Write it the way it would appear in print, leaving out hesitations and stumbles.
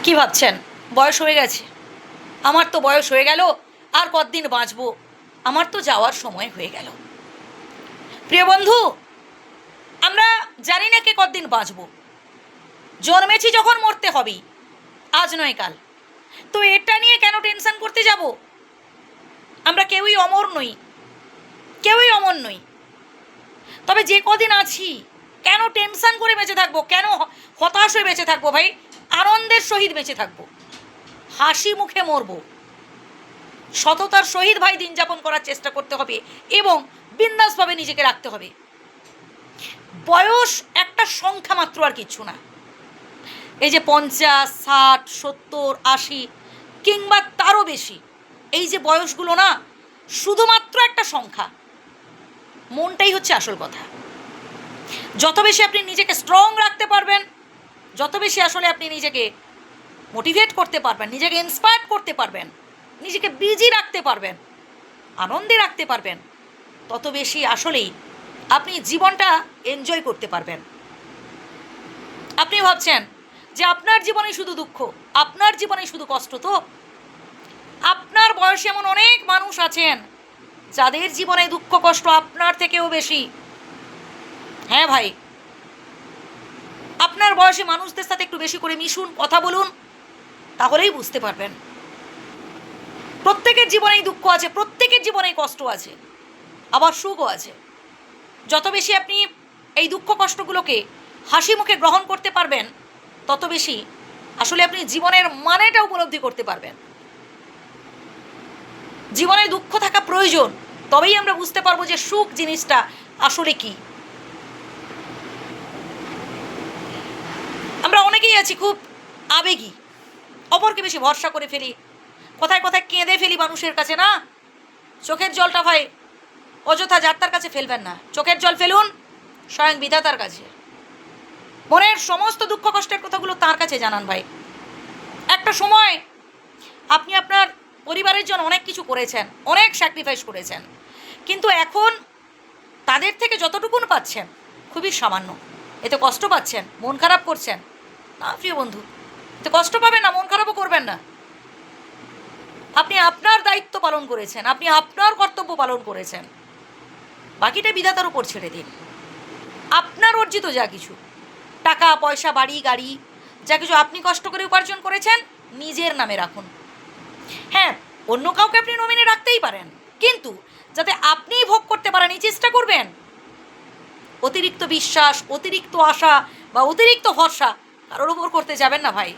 কি ভাবছেন বয়স হয়ে গেছে? আমার তো বয়স হয়ে গেল, আর কতদিন বাঁচবো, আমার তো যাওয়ার সময় হয়ে গেল। প্রিয় বন্ধু, আমরা জানি না কে কতদিন বাঁচবো। জন্মেছি যখন মরতে হবেই, আজ নয় কাল। তো এটা নিয়ে কেন টেনশন করতে যাব? আমরা কেউই অমর নই, কেউই অমর নই। তবে যে কদিন আছি কেন টেনশন করে বেঁচে থাকবো, কেন হতাশ হয়ে বেঁচে থাকবো? ভাই, আনন্দের সহিত বেঁচে থাকবো, হাসি মুখে মরবো, সততার সহিত ভাই দিন যাপন করার চেষ্টা করতে হবে এবং বিন্দাসভাবে নিজেকে রাখতে হবে। বয়স একটা সংখ্যা মাত্র, আর কিচ্ছু না। এই যে 50, 60, 70, 80 কিংবা তারও বেশি, এই যে বয়সগুলো না, শুধুমাত্র একটা সংখ্যা। মনটাই হচ্ছে আসল কথা। যত বেশি আপনি নিজেকে স্ট্রং রাখতে পারবেন, যত বেশি আসলে আপনি নিজেকে মোটিভেট করতে পারবেন, নিজেকে ইন্সপায়ার করতে পারবেন, নিজেকে বিজি রাখতে পারবেন, আনন্দে রাখতে পারবেন, তত বেশি আসলেই আপনি জীবনটা এনজয় করতে পারবেন। আপনি ভাবছেন যে আপনার জীবনে শুধু দুঃখ, আপনার জীবনে শুধু কষ্ট? তো আপনার বয়সে এমন অনেক মানুষ আছেন যাদের জীবনে দুঃখ কষ্ট আপনার থেকেও বেশি। হ্যাঁ ভাই, আপনার বয়সী মানুষদের সাথে একটু বেশি করে মিশুন, কথা বলুন, তাহলেই বুঝতে পারবেন। প্রত্যেকের জীবনেই দুঃখ আছে, প্রত্যেকের জীবনেই কষ্ট আছে, আবার সুখও আছে। যত বেশি আপনি এই দুঃখ কষ্টগুলোকে হাসি মুখে গ্রহণ করতে পারবেন, তত বেশি আসলে আপনি জীবনের মানেটা উপলব্ধি করতে পারবেন। জীবনে দুঃখ থাকা প্রয়োজন, তবেই আমরা বুঝতে পারবো যে সুখ জিনিসটা আসলে কি। আমরা অনেকেই আছি খুব আবেগী, অপরকে বেশি ভরসা করে ফেলি, কোথায় কোথায় কেঁদে ফেলি মানুষের কাছে। না, চোখের জলটা ভাই অযথা যাত্রার কাছে ফেলবেন না, চোখের জল ফেলুন স্বয়ং বিধাতার কাছে। মনের সমস্ত দুঃখ কষ্টের কথাগুলো তার কাছে জানান ভাই। একটা সময় আপনি আপনার পরিবারের জন্য অনেক কিছু করেছেন, অনেক স্যাক্রিফাইস করেছেন, কিন্তু এখন তাদের থেকে যতটুকুন পাচ্ছেন খুবই সামান্য। এতে কষ্ট পাচ্ছেন, মন খারাপ করছেন? না প্রিয় বন্ধু, এতে কষ্ট পাবেন না, মন খারাপও করবেন না। আপনি আপনার দায়িত্ব পালন করেছেন, আপনি আপনার কর্তব্য পালন করেছেন, বাকিটা বিধাতার উপর ছেড়ে দিন। আপনার অর্জিত যা কিছু টাকা পয়সা, বাড়ি গাড়ি, যা কিছু আপনি কষ্ট করে উপার্জন করেছেন, নিজের নামে রাখুন। হ্যাঁ, অন্য কাউকে আপনি নমিনে রাখতেই পারেন, কিন্তু যাতে আপনিই ভোগ করতে পারেন এই চেষ্টা করবেন। অতিরিক্ত বিশ্বাস, অতিরিক্ত আশা বা অতিরিক্ত ভরসা কারোর ওপর করতে যাবেন না ভাই।